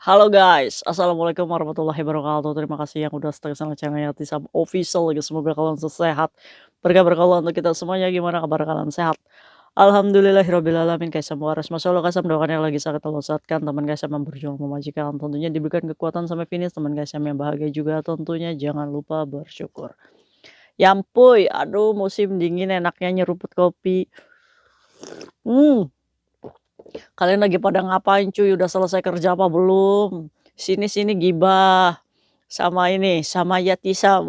Halo guys, assalamualaikum warahmatullahi wabarakatuh. Terima kasih yang udah stay sama channel Yatisam Official. Semoga kalian sehat. Berkabar kalau untuk kita semuanya, gimana kabar kalian sehat? Alhamdulillahirobbilalamin. Kaisam waras masyaallah kasam doakan yang lagi sakit Allah sehatkan. Teman kaisam yang berjuang memajikan tentunya diberikan kekuatan sampai finish. Teman kaisam yang bahagia juga tentunya jangan lupa bersyukur. Yampuy, aduh musim dingin enaknya nyeruput kopi. Hmm, Kalian lagi pada ngapain cuy? Udah selesai kerja apa belum? Sini-sini gibah sama ini, sama Yatisam.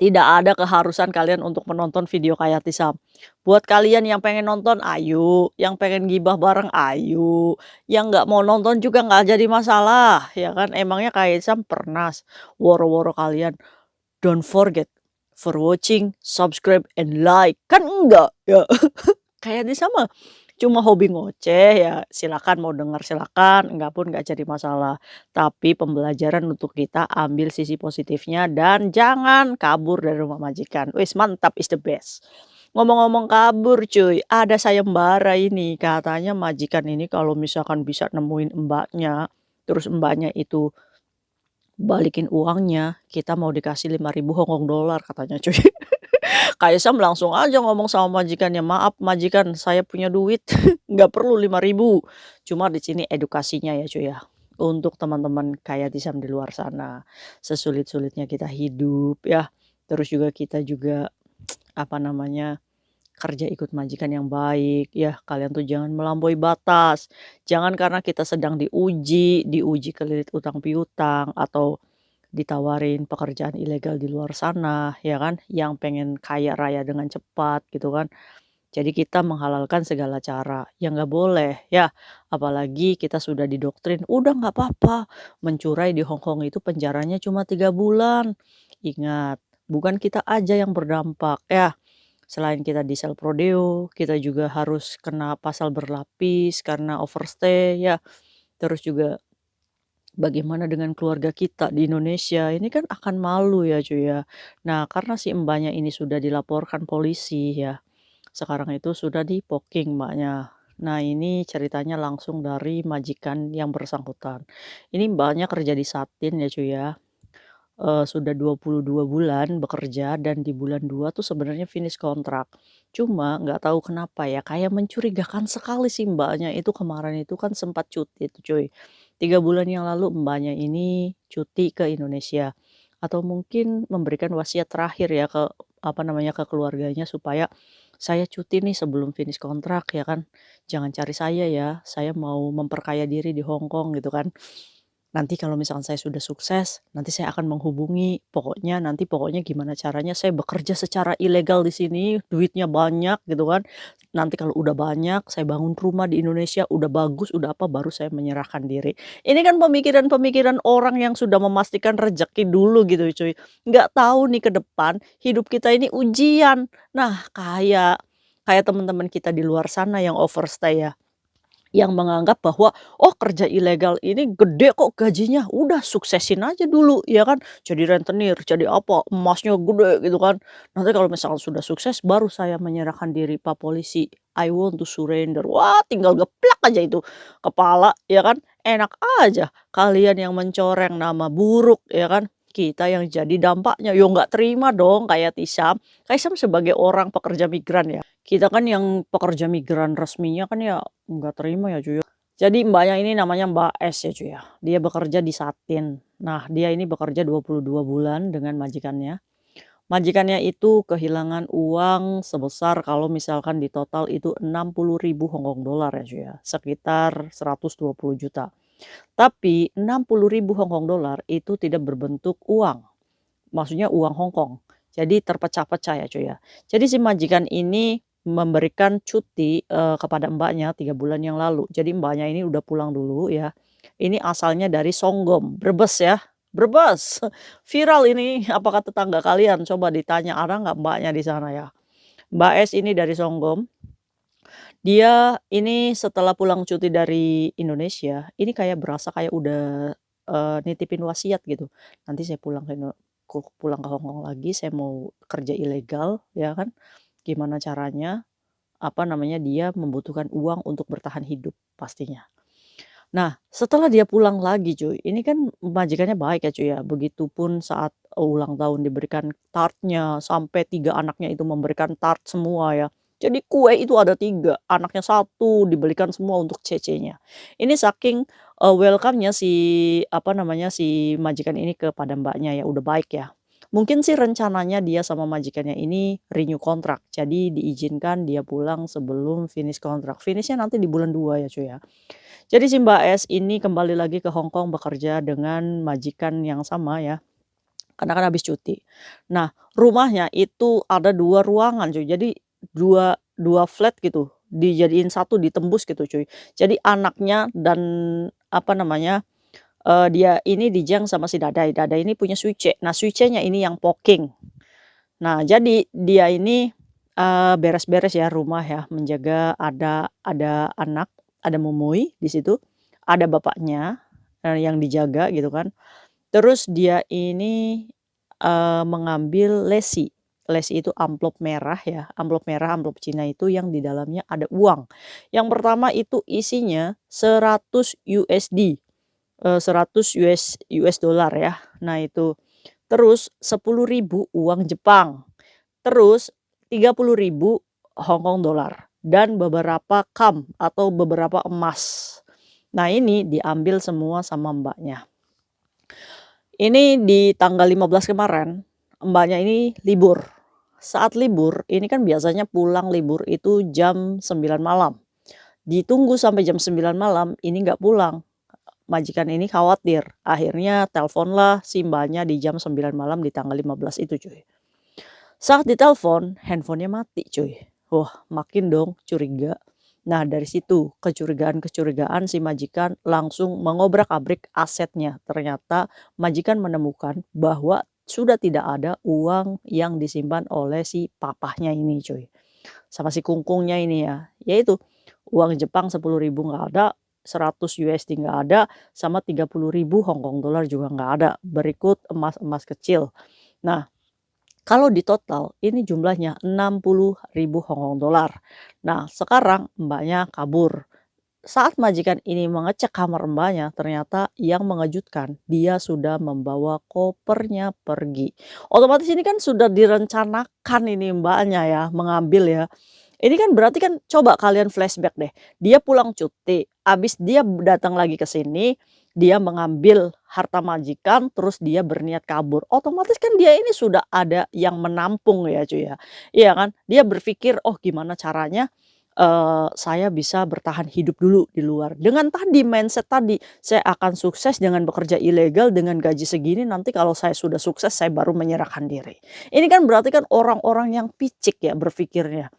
Tidak ada keharusan kalian untuk menonton video kayak Yatisam. Buat kalian yang pengen nonton, ayo. Yang pengen gibah bareng, ayo. Yang nggak mau nonton juga nggak jadi masalah, ya kan? Emangnya kayak Yatisam pernah woro-woro kalian. Don't forget for watching, subscribe, and like. Kan enggak, ya. Kayak di sama, cuma hobi ngoceh ya silakan mau dengar silakan, enggak pun enggak jadi masalah. Tapi pembelajaran untuk kita ambil sisi positifnya dan jangan kabur dari rumah majikan. Wis mantap is the best. Ngomong-ngomong kabur cuy, ada sayembara ini katanya majikan ini kalau misalkan bisa nemuin mbaknya, terus mbaknya itu balikin uangnya, kita mau dikasih 5.000 Hong Kong dollar katanya cuy. Kaisam langsung aja ngomong sama majikannya, "Maaf majikan, saya punya duit, nggak perlu 5.000." Cuma di sini edukasinya ya cuy ya, untuk teman-teman kayak Tisam di luar sana. Sesulit-sulitnya kita hidup ya, terus juga kita juga, apa namanya, kerja ikut majikan yang baik ya, kalian tuh jangan melampaui batas. Jangan karena kita sedang diuji kelilit utang piutang atau ditawarin pekerjaan ilegal di luar sana, ya kan, yang pengen kaya raya dengan cepat gitu kan. Jadi kita menghalalkan segala cara, ya nggak boleh ya. Apalagi kita sudah didoktrin, udah nggak apa-apa, mencuri di Hong Kong itu penjaranya cuma 3 bulan. Ingat, bukan kita aja yang berdampak ya. Selain kita di sel prodeo, kita juga harus kena pasal berlapis karena overstay ya. Terus juga bagaimana dengan keluarga kita di Indonesia? Ini kan akan malu ya cuy ya. Nah karena si mbaknya ini sudah dilaporkan polisi ya, sekarang itu sudah di-poking mbaknya. Nah ini ceritanya langsung dari majikan yang bersangkutan. Ini mbaknya kerja di Satin ya cuy ya, sudah 22 bulan bekerja dan di bulan 2 tuh sebenarnya finish kontrak. Cuma nggak tahu kenapa ya, kayak mencurigakan sekali sih Mbaknya itu kemarin itu kan sempat cuti tuh cuy. 3 bulan yang lalu Mbaknya ini cuti ke Indonesia. Atau mungkin memberikan wasiat terakhir ya ke, apa namanya, ke keluarganya supaya, "Saya cuti nih sebelum finish kontrak ya kan, jangan cari saya ya, saya mau memperkaya diri di Hong Kong," gitu kan. Nanti kalau misalkan saya sudah sukses, nanti saya akan menghubungi. Pokoknya gimana caranya saya bekerja secara ilegal di sini, duitnya banyak gitu kan. Nanti kalau udah banyak, saya bangun rumah di Indonesia, udah bagus, udah apa, baru saya menyerahkan diri. Ini kan pemikiran-pemikiran orang yang sudah memastikan rezeki dulu gitu cuy. Nggak tahu nih ke depan, hidup kita ini ujian. Nah, kayak teman-teman kita di luar sana yang overstay ya. Yang menganggap bahwa, "Oh kerja ilegal ini gede kok gajinya, udah suksesin aja dulu," ya kan. Jadi rentenir, jadi apa, emasnya gede gitu kan. Nanti kalau misalkan sudah sukses baru saya menyerahkan diri, "Pak polisi, I want to surrender." Wah tinggal geplak aja itu kepala ya kan, enak aja. Kalian yang mencoreng nama buruk ya kan, kita yang jadi dampaknya. Yo nggak terima dong kayak Tisam. Kaisam sebagai orang pekerja migran ya, kita kan yang pekerja migran resminya kan ya nggak terima ya cuy ya. Jadi Mbaknya ini namanya Mbak S ya cuy ya, dia bekerja di Satin. Nah dia ini bekerja 22 bulan dengan majikannya. Majikannya itu kehilangan uang sebesar kalau misalkan di total itu 60.000 Hong Kong dollar ya cuy ya, sekitar 120 juta. Tapi 60.000 Hong Kong dollar itu tidak berbentuk uang, maksudnya uang Hong Kong. Jadi terpecah-pecah ya cuy ya. Jadi si majikan ini memberikan cuti, kepada Mbaknya 3 bulan yang lalu. Jadi Mbaknya ini udah pulang dulu ya. Ini asalnya dari Songgom, Brebes ya, Brebes. Viral ini, apakah tetangga kalian? Coba ditanya ada nggak Mbaknya di sana ya. Mbak S ini dari Songgom, dia ini setelah pulang cuti dari Indonesia, ini kayak berasa kayak udah, nitipin wasiat gitu. Nanti saya pulang ke Hong Kong lagi, saya mau kerja ilegal ya kan, gimana caranya, apa namanya, dia membutuhkan uang untuk bertahan hidup pastinya. Nah, setelah dia pulang lagi cuy, ini kan majikannya baik ya cuy ya, begitupun saat ulang tahun diberikan tartnya, sampai 3 anaknya itu memberikan tart semua ya. Jadi kue itu ada 3 anaknya satu dibelikan semua untuk cece-nya. Ini saking, welcome-nya si, apa namanya, si majikan ini kepada Mbaknya ya, udah baik ya. Mungkin sih rencananya dia sama majikannya ini renew kontrak, jadi diizinkan dia pulang sebelum finish kontrak. Finish-nya nanti di bulan 2 ya cuy ya. Jadi si Mbak S ini kembali lagi ke Hong Kong bekerja dengan majikan yang sama ya, karena kan habis cuti. Nah, rumahnya itu ada 2 ruangan cuy, jadi dua dua flat gitu, dijadiin satu ditembus gitu cuy. Jadi anaknya dan, apa namanya, dia ini dijang sama si Dadai, Dadai ini punya Suice. Nah, Suice-nya ini yang poking. Nah, jadi dia ini, beres-beres ya rumah ya, menjaga ada anak, ada Momoi di situ, ada bapaknya, yang dijaga gitu kan. Terus dia ini, mengambil lesi. Lesi itu amplop merah ya, amplop merah, amplop Cina itu yang di dalamnya ada uang. Yang pertama itu isinya 100 USD, 100 US dollar ya. Nah itu. Terus 10.000 uang Jepang. Terus 30.000 Hong Kong dollar dan beberapa kam atau beberapa emas. Nah ini diambil semua sama Mbaknya. Ini di tanggal 15 kemarin, Mbaknya ini libur. Saat libur, ini kan biasanya pulang libur itu jam 9 malam. Ditunggu sampai jam 9 malam, ini nggak pulang. Majikan ini khawatir, akhirnya teleponlah si Mbaknya di jam 9 malam di tanggal 15 itu cuy. Saat ditelepon, handphonenya mati cuy. Wah, makin dong curiga. Nah, dari situ kecurigaan-kecurigaan si majikan langsung mengobrak-abrik asetnya. Ternyata majikan menemukan bahwa sudah tidak ada uang yang disimpan oleh si papahnya ini cuy. Sama si kungkungnya ini ya. Yaitu uang Jepang 10.000 nggak ada, 100 USD nggak ada, sama 30.000 Hong Kong dollar juga nggak ada. Berikut emas-emas kecil. Nah, kalau di total ini jumlahnya 60.000 Hong Kong dollar. Nah, sekarang Mbaknya kabur. Saat majikan ini mengecek kamar Mbaknya, ternyata yang mengejutkan, dia sudah membawa kopernya pergi. Otomatis ini kan sudah direncanakan ini Mbaknya ya, mengambil ya. Ini kan berarti kan coba kalian flashback deh, dia pulang cuti, habis dia datang lagi ke sini, dia mengambil harta majikan, terus dia berniat kabur. Otomatis kan dia ini sudah ada yang menampung ya cuy ya, iya kan? Dia berpikir, "Oh gimana caranya, saya bisa bertahan hidup dulu di luar." Dengan tadi mindset tadi, "Saya akan sukses dengan bekerja ilegal dengan gaji segini, nanti kalau saya sudah sukses saya baru menyerahkan diri." Ini kan berarti kan orang-orang yang picik ya berpikirnya.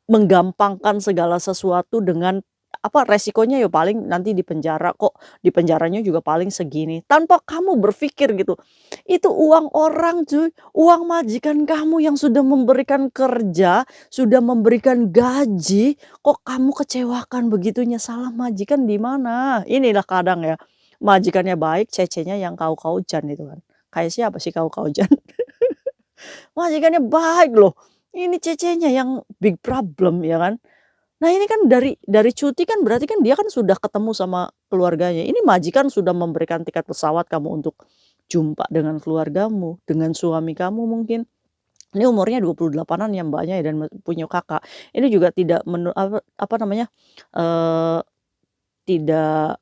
Menggampangkan segala sesuatu dengan, apa, resikonya ya paling nanti di penjara kok, di penjaranya juga paling segini, tanpa kamu berpikir gitu, itu uang orang cuy, uang majikan kamu yang sudah memberikan kerja, sudah memberikan gaji, kok kamu kecewakan begitunya, salah majikan di mana? Inilah kadang ya, majikannya baik, cecenya yang kau-kaujan itu kan. Kayak siapa sih kau-kaujan? Majikannya baik loh, ini cecenya yang big problem ya kan. Nah ini kan dari cuti kan berarti kan dia kan sudah ketemu sama keluarganya, ini majikan sudah memberikan tiket pesawat kamu untuk jumpa dengan keluargamu, dengan suami kamu mungkin. Ini umurnya 28-an ya Mbaknya ya dan punya kakak. Ini juga tidak apa namanya, eee, tidak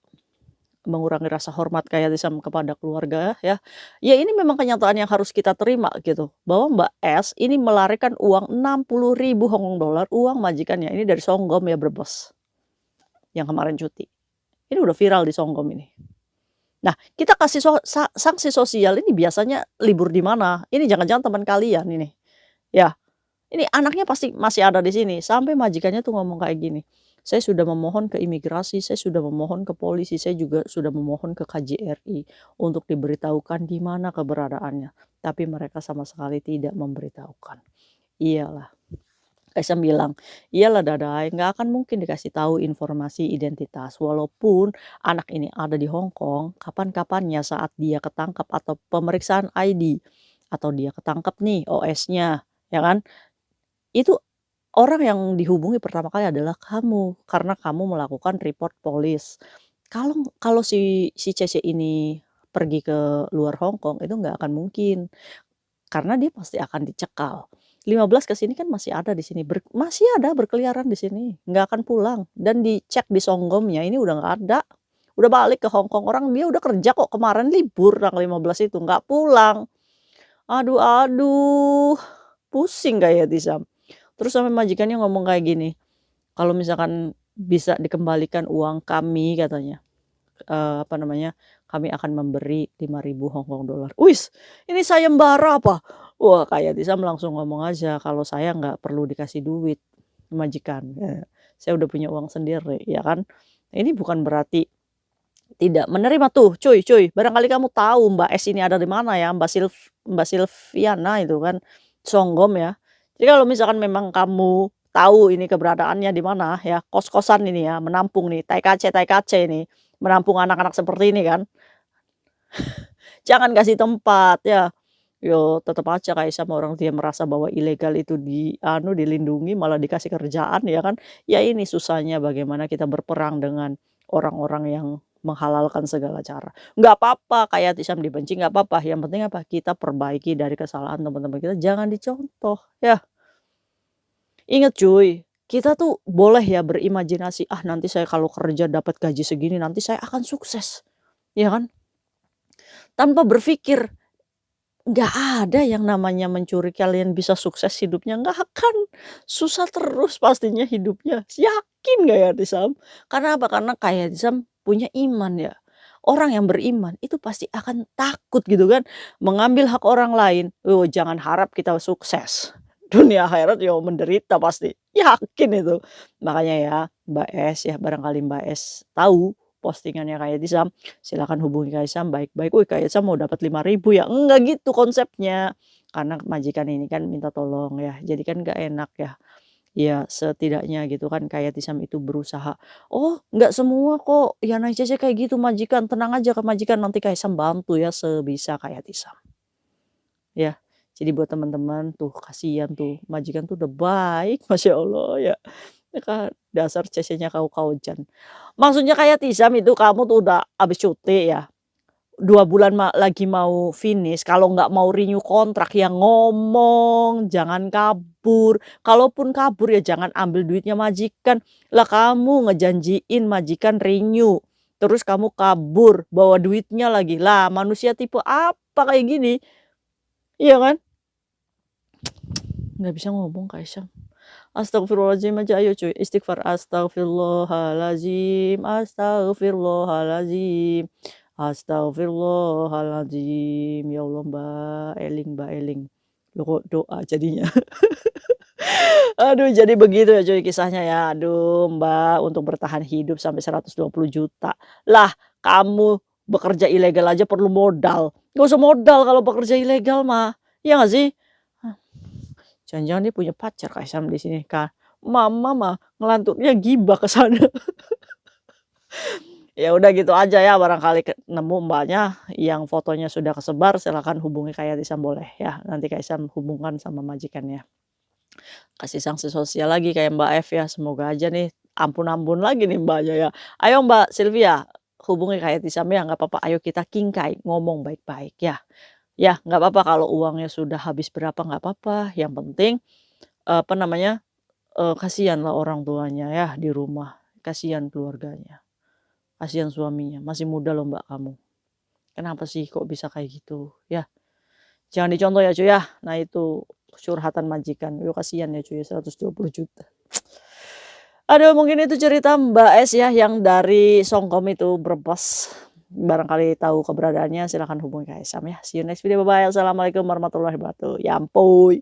mengurangi rasa hormat kayak Kayatisam kepada keluarga ya. Ya ini memang kenyataan yang harus kita terima gitu, bahwa Mbak S ini melarikan uang 60.000 Hong Kong dollar, uang majikannya, ini dari Songgom ya Brebes, yang kemarin cuti. Ini udah viral di Songgom ini. Nah, kita kasih sanksi sosial ini biasanya libur di mana? Ini jangan-jangan teman kalian ini, ya. Ini anaknya pasti masih ada di sini, sampai majikannya tuh ngomong kayak gini, "Saya sudah memohon ke imigrasi, saya sudah memohon ke polisi, saya juga sudah memohon ke KJRI untuk diberitahukan di mana keberadaannya, tapi mereka sama sekali tidak memberitahukan." Iyalah, Kaisang bilang, "Iyalah Dadai, nggak akan mungkin dikasih tahu informasi identitas, walaupun anak ini ada di Hong Kong, kapan-kapannya saat dia ketangkap atau pemeriksaan ID, atau dia ketangkap nih OS-nya, ya kan, itu orang yang dihubungi pertama kali adalah kamu, karena kamu melakukan report polis. Kalau si Cece ini pergi ke luar Hong Kong itu nggak akan mungkin, karena dia pasti akan dicekal. 15 ke sini kan masih ada di sini, masih ada berkeliaran di sini, nggak akan pulang dan dicek di Songgomnya ini udah nggak ada, udah balik ke Hong Kong. Orang dia udah kerja kok kemarin libur tanggal 15 itu, nggak pulang. Aduh aduh, pusing kayak Tisam. Terus sampai majikannya ngomong kayak gini, "Kalau misalkan bisa dikembalikan uang kami," katanya, apa namanya, "kami akan memberi 5.000 Hong Kong dollar." Wis, ini sayembara apa? Wah, kayak Tisam langsung ngomong aja, "Kalau saya nggak perlu dikasih duit majikan, saya udah punya uang sendiri," ya kan. Ini bukan berarti tidak menerima tuh, cuy cuy, barangkali kamu tahu Mbak S ini ada di mana ya, Mbak Silviana itu kan, Songgom ya. Jadi kalau misalkan memang kamu tahu ini keberadaannya di mana ya, kos-kosan ini ya, menampung nih, TKC ini, menampung anak-anak seperti ini kan, jangan kasih tempat ya. Yo tetep aja Kaisang orang dia merasa bahwa ilegal itu dilindungi malah dikasih kerjaan ya kan. Ya ini susahnya bagaimana kita berperang dengan orang-orang yang menghalalkan segala cara. Nggak apa-apa kayak Tisam dibenci nggak apa-apa, yang penting apa, kita perbaiki dari kesalahan teman-teman kita, jangan dicontoh ya. Ingat cuy, kita tuh boleh ya berimajinasi, "Ah nanti saya kalau kerja dapat gaji segini nanti saya akan sukses." Ya kan? Tanpa berpikir nggak ada yang namanya mencuri kalian bisa sukses hidupnya, nggak akan. Susah terus pastinya hidupnya. Yakin nggak ya Tisam? Karena apa? Karena kayak Tisam punya iman ya. Orang yang beriman itu pasti akan takut gitu kan, mengambil hak orang lain. Oh jangan harap kita sukses. Dunia akhirat ya menderita pasti, yakin itu. Makanya ya Mbak S ya, barangkali Mbak S tahu postingannya kayak Tisam, silakan hubungi Kaisang baik-baik, "Wih Kaisang mau dapat 5.000 ya?" Enggak gitu konsepnya. Karena majikan ini kan minta tolong ya, jadi kan nggak enak ya. Ya setidaknya gitu kan kayak Tisam itu berusaha, "Oh nggak semua kok ya naik Cece kayak gitu majikan, tenang aja ke majikan nanti Kaisang bantu ya sebisa kayak Tisam." Ya, jadi buat teman-teman tuh kasihan tuh, majikan tuh udah baik Masya Allah ya. Ya kan, dasar Cece-nya kau-kaujan. Maksudnya kayak Tizam itu kamu tuh udah habis cuti ya, 2 bulan lagi mau finish, kalau nggak mau renew kontrak ya ngomong, jangan kabur. Kalaupun kabur ya jangan ambil duitnya majikan. Lah kamu ngejanjiin majikan renew, terus kamu kabur, bawa duitnya lagi. Lah manusia tipe apa kayak gini? Iya kan? Nggak bisa ngomong Kaisang. Astagfirullahaladzim aja ayo cuy, istighfar. Astagfirullahaladzim, astagfirullahaladzim, astagfirullahaladzim. Ya Allah Mbak Eling. Loh kok doa jadinya. Aduh jadi begitu ya cuy kisahnya ya. Aduh Mbak untuk bertahan hidup sampai 120 juta. Lah kamu bekerja ilegal aja perlu modal. Nggak usah modal kalau bekerja ilegal mah. Iya nggak sih? Jangan-jangan dia punya pacar Kaisang di sini, Kak. Mama mah ngelanturnya gibah ke sana. Ya udah gitu aja ya, barangkali nemu Mbaknya yang fotonya sudah kesebar, silakan hubungi Kak Yatisam boleh ya. Nanti Kaisang hubungkan sama majikannya. Kasih sanksi sosial lagi kayak Mbak F ya, semoga aja nih ampun-ampun lagi nih Mbaknya ya. Ayo Mbak Sylvia, hubungi Kak Yatisam ya, nggak apa-apa, ayo kita kingkai, ngomong baik-baik ya. Ya nggak apa-apa kalau uangnya sudah habis berapa nggak apa-apa, yang penting, apa namanya, kasihanlah orang tuanya ya di rumah, kasihan keluarganya, kasihan suaminya, masih muda loh Mbak kamu. Kenapa sih kok bisa kayak gitu, ya. Jangan dicontoh ya cuy ya. Nah itu curhatan majikan, yo kasihan ya cuy 120 juta. Aduh mungkin itu cerita Mbak S ya yang dari Songkom itu Brebes. Barangkali tahu keberadaannya silahkan hubungi Kak Esam ya. See you next video, bye-bye. Assalamualaikum warahmatullahi wabarakatuh. Ya ampun.